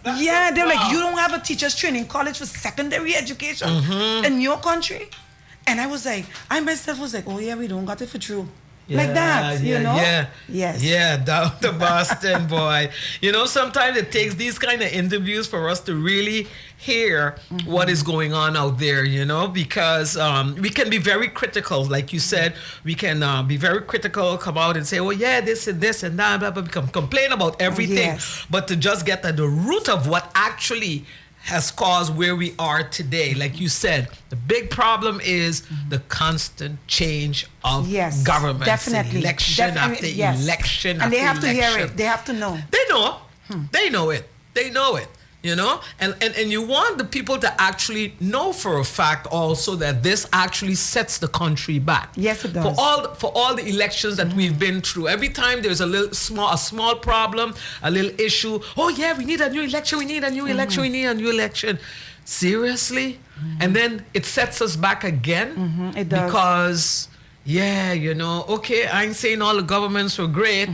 they're like, you don't have a teachers training college for secondary education in your country? And I was like, I myself was like, oh yeah, we don't got it for true. Like that, Yes. Yeah, down to Boston, boy. Sometimes it takes these kind of interviews for us to really hear what is going on out there, because we can be very critical. Like you said, we can be very critical, come out and say, oh yeah, this and that, blah, blah, blah, complain about everything. Yes. But to just get at the root of what actually has caused where we are today. Like you said, the big problem is the constant change of government. Definitely. Election after election. And they have to hear it. They have to know. They know. They know it. They know it. And you want the people to actually know for a fact also that this actually sets the country back. Yes, it does. For all the elections that we've been through, every time there's a small problem, a little issue, oh yeah, we need a new election, we need a new election, we need a new election. Seriously? And then it sets us back again. It does. Because, okay, I ain't saying all the governments were great,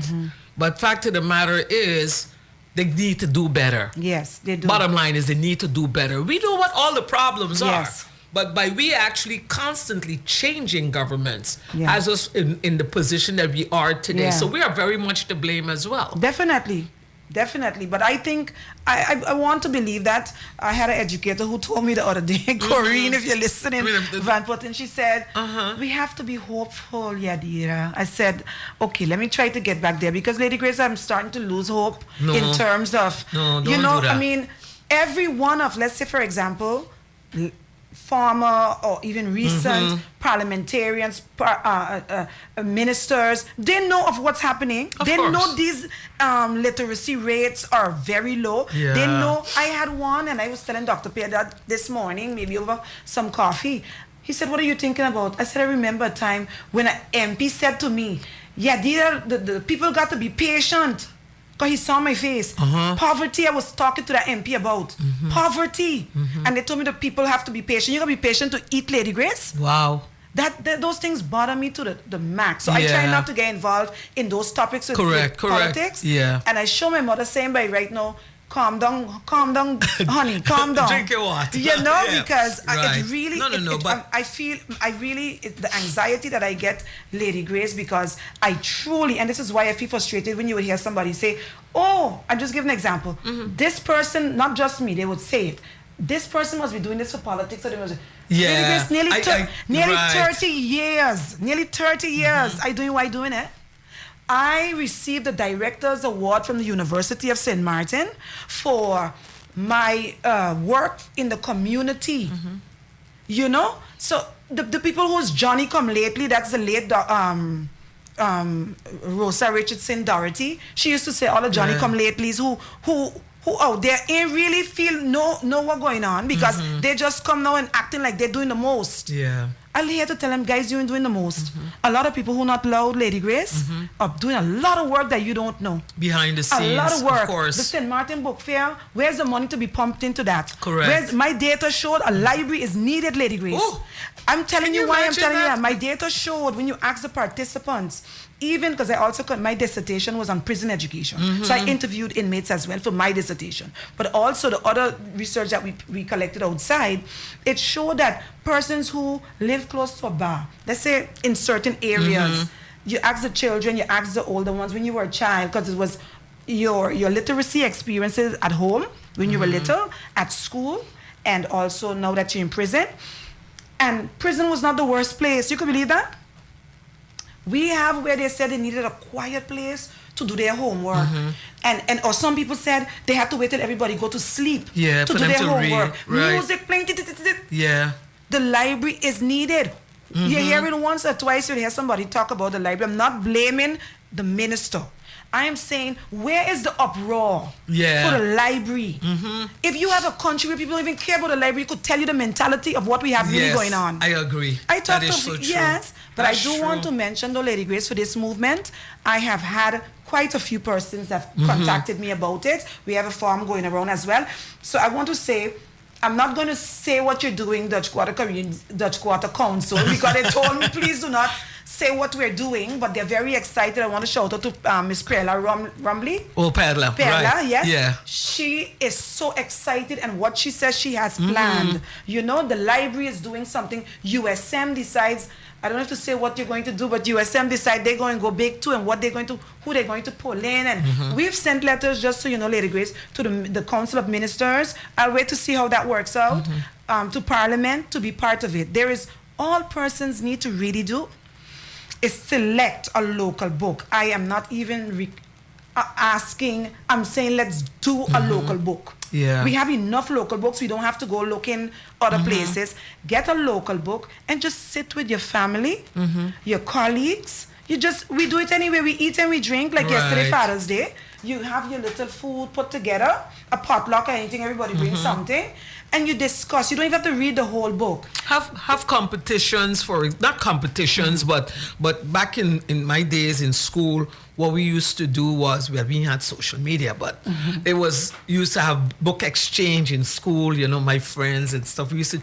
but fact of the matter is, they need to do better. Yes, they do. Bottom line is they need to do better. We know what all the problems are. But by we actually constantly changing governments has us in the position that we are today. So we are very much to blame as well. Definitely. definitely. But I think I want to believe that. I had an educator who told me the other day, Corrine, if you're listening, Van Putten, she said, we have to be hopeful, Jadira. I said, okay, let me try to get back there, because Lady Grace, I'm starting to lose hope in terms of, don't you know, do that. I mean, every one of, let's say, for example, former or even recent parliamentarians, ministers, they know of what's happening. They know these literacy rates are very low. Yeah. They know. I had one, and I was telling Dr. Pierre that this morning, maybe over some coffee. He said, what are you thinking about? I said, I remember a time when an MP said to me, yeah, the people got to be patient. Because he saw my face. Poverty, I was talking to that MP about. Poverty. And they told me that people have to be patient. You got to be patient to eat, Lady Grace. Wow. Those things bother me to the max. So I try not to get involved in those topics with politics. Yeah. And I show my mother saying by right now, calm down, honey, calm down. Drink your water. You know, Yeah. because Right. it really, but I feel, the anxiety that I get, Lady Grace, because I truly, and this is why I feel frustrated when you would hear somebody say, oh, I'm just giving an example. This person, not just me, they would say it. This person must be doing this for politics. Or they must, Lady Grace, nearly 30 years. Nearly 30 years. Why doing it? I received the Director's Award from the University of St.Maarten for my work in the community. You know? So the people who's Johnny come lately, that's the late Rosa Richardson Doherty. She used to say all the Johnny come latelys who out there ain't really feel know what's going on, because they just come now and acting like they're doing the most. Yeah. I'm here to tell them, guys, you're doing the most. A lot of people who not loud, Lady Grace, are doing a lot of work that you don't know. Behind the scenes, a lot of work. Of course. The St.Maarten Book Fair, where's the money to be pumped into that? Correct. My data showed a library is needed, Lady Grace. Oh, I'm telling you why I'm telling you that? that. My data showed, when you ask the participants, even because my dissertation was on prison education. So I interviewed inmates as well for my dissertation. But also the other research that we collected outside, it showed that persons who live close to a bar, let's say in certain areas, you ask the children, you ask the older ones when you were a child, because it was your literacy experiences at home when you were little, at school, and also now that you're in prison. And prison was not the worst place. You could believe that? We have where they said they needed a quiet place to do their homework. Or some people said they had to wait till everybody go to sleep to do their homework. Right. Music playing. Yeah. The library is needed. You hear it once or twice, you hear somebody talk about the library. I'm not blaming the minister. I am saying, where is the uproar for the library? If you have a country where people don't even care about the library, it could tell you the mentality of what we have really going on. I agree. That is so true. Yes, but I do want to mention, though, Lady Grace, for this movement, I have had quite a few persons have contacted me about it. We have a forum going around as well. So I want to say, I'm not going to say what you're doing, Dutch Quarter Council, because they told me, please do not say what we're doing, but they're very excited. I want to shout out to Miss Perla Rumley. Oh, Perla, right. Yes. Yeah. She is so excited, and what she says she has planned. You know, the library is doing something. USM decides, I don't have to say what you're going to do, but USM decide they're going to go big too, and who they're going to pull in. And we've sent letters, just so you know, Lady Grace, to the Council of Ministers. I'll wait to see how that works out. To Parliament to be part of it. There is, all persons need to really do is select a local book. I am not even asking, I'm saying let's do a local book. Yeah. We have enough local books. We don't have to go look in other places. Get a local book and just sit with your family, your colleagues. We do it anyway. We eat and we drink, like yesterday, Father's Day. You have your little food put together, a potluck or anything, everybody brings something, and you discuss. You don't even have to read the whole book. Have competitions for, not competitions, but back in my days in school, what we used to do was, we had social media, but it was used to have book exchange in school, you know, my friends and stuff. We used to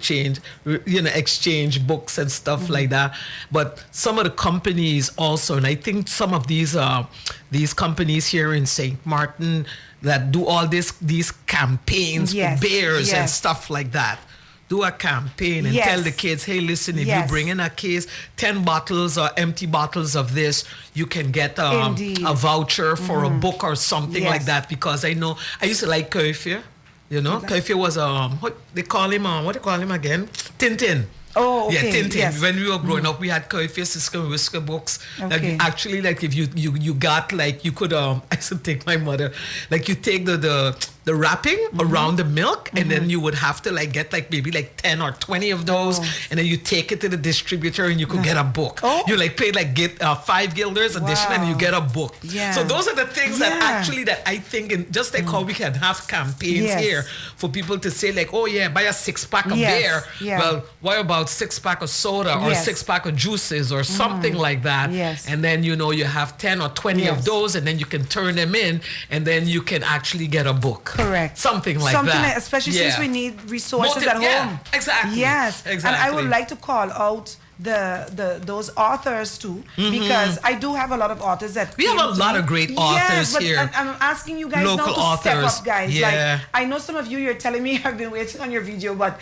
exchange books and stuff like that. But some of the companies also, and I think some of these companies here in St.Maarten that do all these campaigns for bears and stuff like that. do a campaign and Yes. tell the kids, hey, listen, if you Yes. bring in a case, 10 bottles or empty bottles of this, you can get Indeed. a voucher for a book or something Yes. like that. Because I know, I used to like Curfew. You know, Curfew was, what they call him, what do you call him again? Tintin. Oh, okay. Yeah, Tintin. Yes. When we were growing up, we had Curfew, Sisker, Whisker books. Like Okay. actually, like if you got like you could I used to take my mother, like you take the wrapping around the milk, and then you would have to like get like maybe like 10 or 20 of those, and then you take it to the distributor and you could get a book. Oh. You like pay like get 5 guilders addition and you Wow. get a book. Yeah. So those are the things that Yeah. actually that I think, and just like how we can have campaigns Yes. here for people to say like, oh yeah, buy a 6-pack of Yes. beer. Yeah. Well, what about 6-pack of soda or Yes. 6-pack of juices or something like that? Yes. And then you know you have 10 or 20 of Yes. those, and then you can turn them in, and then you can actually get a book. Correct. Something like Something that. like, especially since we need resources at Yeah, home. exactly. Yes. And I would Exactly. like to call out those authors too, because I do have a lot of authors that We have came a to lot me. of great Yes, authors but here. I'm asking you guys Local now to authors. step up, guys. Yeah. Like, I know some of you, you're telling me I've been waiting on your video, but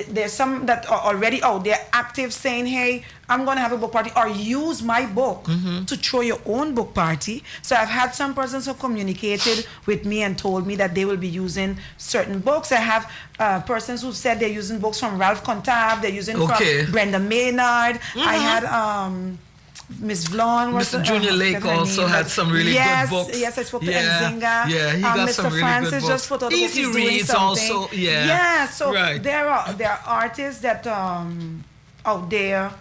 there's some that are already out there active saying, hey, I'm going to have a book party, or use my book to throw your own book party. So I've had some persons who communicated with me and told me that they will be using certain books. I have persons who said they're using books from Ralph Contab, they're using Okay. from Brenda Maynard. I had Miss Vlon. Mr. Junior Lake also had some really good books. Yes, I spoke to Yeah, Nzinga. yeah, he got Mr. some really Francis good just books. put out a book. Easy He's doing reads something. also, yeah. Yeah, so Right. there are artists that out there,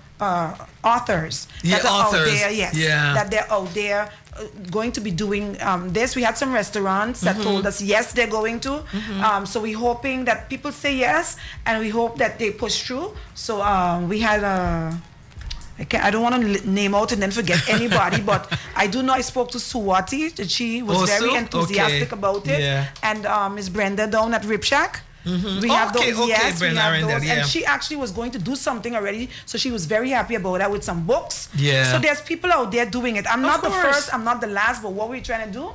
authors Yeah, that are authors. out there, yes, Yeah. that they're out there going to be doing this. We had some restaurants that told us yes, they're going to. So we're hoping that people say yes, and we hope that they push through. So we had I don't want to name out and then forget anybody, but I do know I spoke to Suwati. That she was Oh, very Sue? enthusiastic Okay. about it. Yeah. And Miss Brenda down at Rip Shack. We have Okay, those, okay, yes, we Brenda have Arundel, those. yeah. And she actually was going to do something already, so she was very happy about that with some books. Yeah. So there's people out there doing it. I'm not the course. first, I'm not the last, but what we're trying to do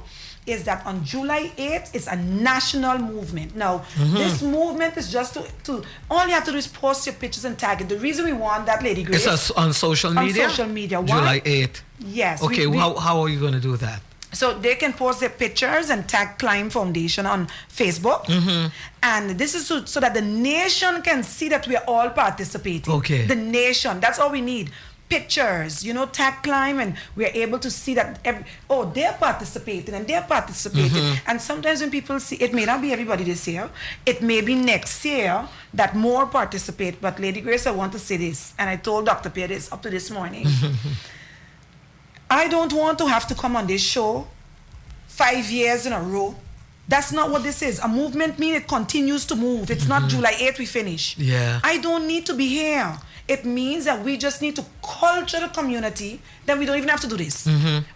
is that on July 8th, it's a national movement. Now, this movement is just to all you have to do is post your pictures and tag it. The reason we want that, Lady Grace, It's on social media? on social media. Why? July 8th. Yes. Okay, how are you going to do that? So they can post their pictures and tag Climb Foundation on Facebook. And this is so that the nation can see that we're all participating. Okay. The nation, that's all we need. Pictures, tag Climb, and we're able to see that, they're participating and they're participating. And sometimes when people see, it may not be everybody this year, it may be next year that more participate. But Lady Grace, I want to say this, and I told Dr. Pierre this up to this morning. I don't want to have to come on this show 5 years in a row. That's not what this is. A movement means it continues to move. It's not July 8th we finish. Yeah. I don't need to be here. It means that we just need to culture the community, then we don't even have to do this.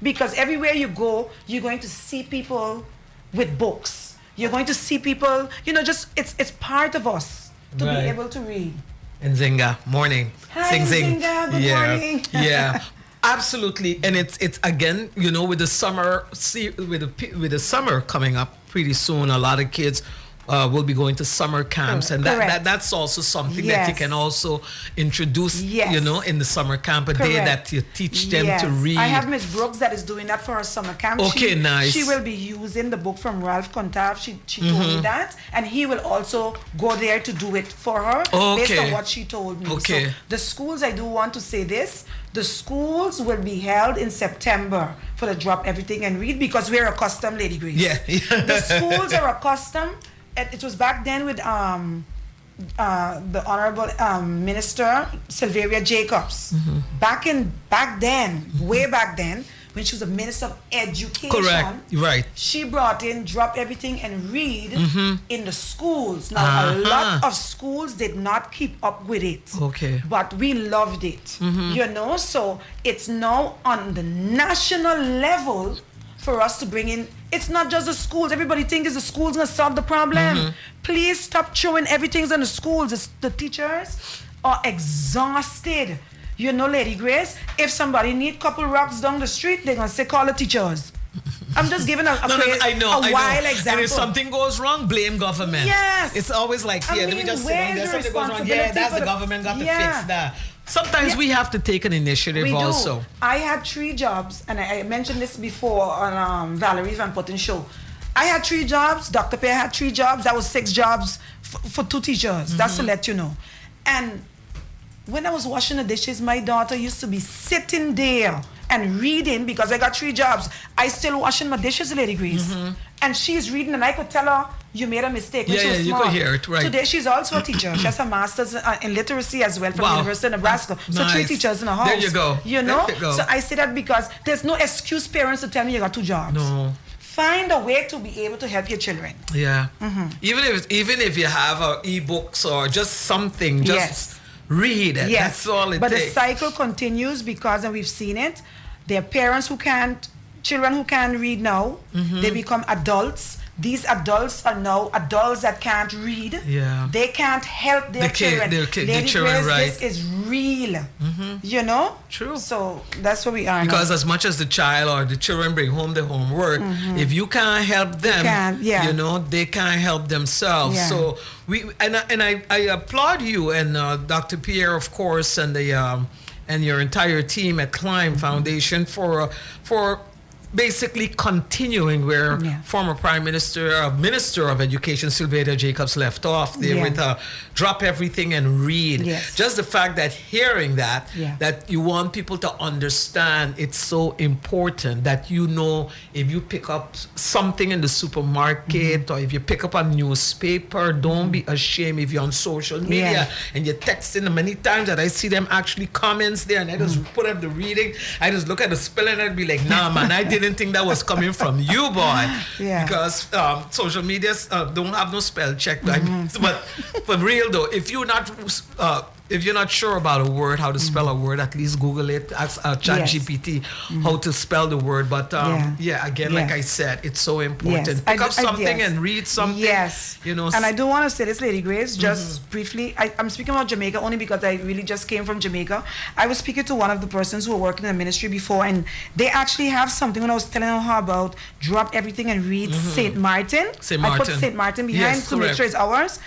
Because everywhere you go, you're going to see people with books. You're going to see people, just it's part of us to Right. be able to read. And Zinga, morning. Hi, Zing, zing. Zinga, good morning. Yeah. Absolutely, and it's again, with the summer, with the summer coming up pretty soon, a lot of kids will be going to summer camps, and Correct. that's also something that you Yes. can also introduce, Yes. in the summer camp, a day Correct. that you teach them Yes. to read. I have Miss Brooks that is doing that for her summer camp. Okay, nice. She will be using the book from Ralph Contab. She told me that, and he will also go there to do it for her based Okay. on what she told me. Okay. So the schools, I do want to say this. The schools will be held in September for the Drop Everything and Read, because we're accustomed, Lady Grace. Yeah. The schools are accustomed. It was back then with the Honorable Minister Sylvia Jacobs. Back then, way back then, when she was a Minister of Education. Correct. Right. She brought in Drop Everything and Read in the schools. Now, a lot of schools did not keep up with it. Okay. But we loved it. So it's now on the national level for us to bring in. It's not just the schools. Everybody thinks the schools going to solve the problem. Please stop throwing everything on the schools. The teachers are exhausted. Lady Grace, if somebody need couple rocks down the street, they're going to say, call the teachers. I'm just giving a wild example. And if something goes wrong, blame government. Yes. It's always like, let me just sit down. There's something goes wrong. Yeah, that's the government got to fix that. Sometimes we have to take an initiative also. I had 3 jobs, and I mentioned this before on Valerie Van Putten's show. I had 3 jobs. Dr. Pierre had 3 jobs. That was 6 jobs for 2 teachers. That's to let you know. And when I was washing the dishes, my daughter used to be sitting there and reading because I got 3 jobs. I still washing my dishes, Lady Grace. And she's reading, and I could tell her, you made a mistake. When she was small. You could hear it, right. Today, she's also a teacher. She has a master's in literacy as well from the University of Nebraska. So nice. 3 teachers in a house. There you go. You know? There you go. So I say that because there's no excuse parents to tell me you got 2 jobs. No. Find a way to be able to help your children. Yeah. Even if you have e-books or just something, just read it. Yes. That's all it but takes. The cycle continues because, and we've seen it, there are parents who can't, children who can't read now, they become adults. These adults are now adults that can't read. Yeah. They can't help their children. Their children, right. This is real. You know? True. So that's where we are because now. As much as the child or the children bring home their homework, if you can't help them, you know, they can't help themselves. Yeah. So I applaud you and Dr. Pierre, of course, and the and your entire team at Climb Foundation for basically continuing where former Minister of Education Sylvia Jacobs left off there with drop everything and read. Yes. Just the fact that hearing that you want people to understand it's so important that you know if you pick up something in the supermarket or if you pick up a newspaper, don't be ashamed if you're on social media and you're texting. Many times that I see them actually comments there and I just put up the reading, I just look at the spelling and I'd be like, nah man, I didn't think that was coming from you, boy. Because social media don't have no spell check. But for real though, if you're not sure about a word, how to spell a word, at least Google it, ask ChatGPT how to spell the word. But like I said, it's so important. Pick up something and read something. Yes. You know. And I do want to say this, Lady Grace, just briefly. I'm speaking about Jamaica only because I really just came from Jamaica. I was speaking to one of the persons who were working in the ministry before, and they actually have something. When I was telling her about drop everything and read St.Maarten. I put St.Maarten behind to make sure it's ours.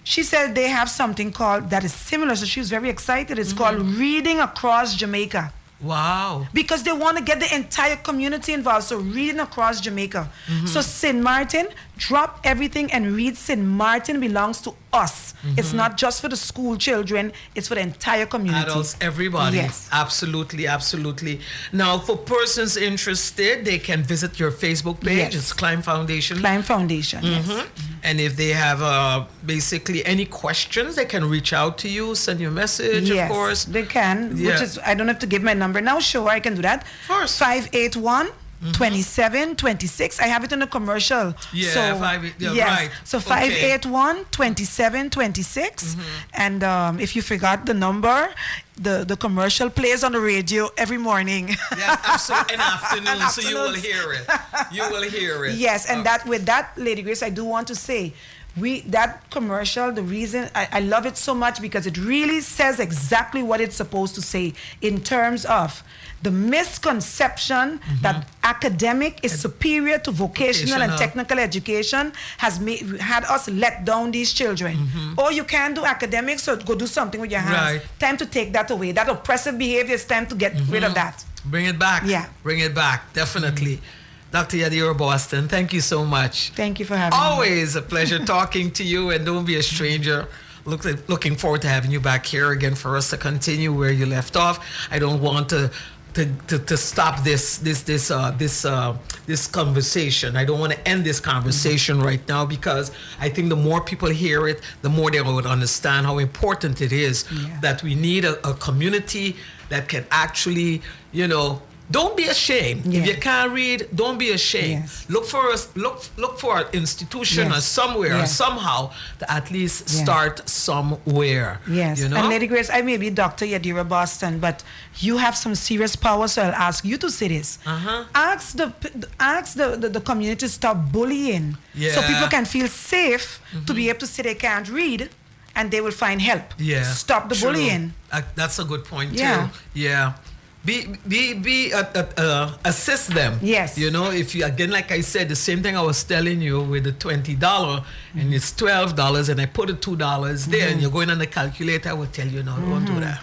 She said they have something called that is similar, so she was very excited. It's called Reading Across Jamaica. Wow. Because they want to get the entire community involved. So Reading Across Jamaica. So St.Maarten, drop everything and read. St.Maarten belongs to us. It's not just for the school children, it's for the entire community. Adults, everybody. Yes. Absolutely, absolutely. Now, for persons interested, they can visit your Facebook page. Yes. It's Climb Foundation. Climb Foundation, yes. And if they have basically any questions, they can reach out to you, send you a message, of course. They can, which is, I don't have to give my number now. Sure, I can do that. Of course. 581 2726. I have it in a commercial. Yeah, so, right. So 581 2726. And if you forgot the number, the commercial plays on the radio every morning. Yeah, absolutely. In afternoon, so you will hear it. You will hear it. Yes, and that with that, Lady Grace, I do want to say, that commercial, the reason I love it so much because it really says exactly what it's supposed to say in terms of the misconception that academic is superior to vocational and technical education has had us let down these children. Oh, you can't do academics, so go do something with your hands. Right. Time to take that away. That oppressive behavior, is time to get rid of that. Bring it back. Yeah. Bring it back, definitely. Dr. Jadira Boston, thank you so much. Thank you for having me. Always a pleasure talking to you, and don't be a stranger. Looking forward to having you back here again for us to continue where you left off. I don't want to stop this conversation. I don't want to end this conversation right now because I think the more people hear it, the more they would understand how important it is that we need a community that can actually, don't be ashamed. If you can't read, don't be ashamed. Look for an institution or somewhere or somehow to at least start somewhere. Yes. And Lady Grace, I may be Dr. Jadira Boston, but you have some serious power, so I'll ask you to say this. Ask the community to stop bullying, so people can feel safe to be able to say they can't read, and they will find help. Stop the bullying. That's a good point too. Yeah. assist them. Yes. You know, if you, again, like I said, the same thing I was telling you with the $20 and it's $12 and I put the $2 there and you're going on the calculator, I will tell you, no, don't do that.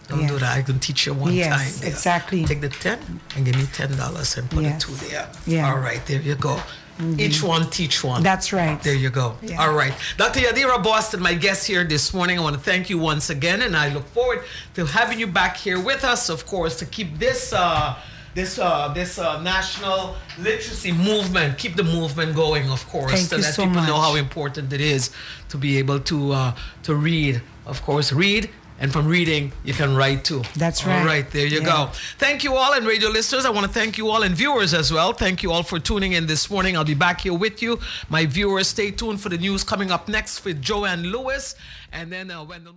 Don't do that. I can teach you one time. Yes, exactly. Take the 10 and give me $10 and put the 2 there. Yeah. All right, there you go. Each one, teach one. That's right. There you go. Yeah. All right. Dr. Jadira Boston, my guest here this morning. I want to thank you once again, and I look forward to having you back here with us, of course, to keep this national literacy movement, keep the movement going, of course, Thank to you let so people know much. how important it is to be able to read. Of course, read. And from reading, you can write too. That's right. All right, there you go. Thank you all, and radio listeners. I want to thank you all, and viewers as well. Thank you all for tuning in this morning. I'll be back here with you. My viewers, stay tuned for the news coming up next with Joanne Lewis. And then Wendell.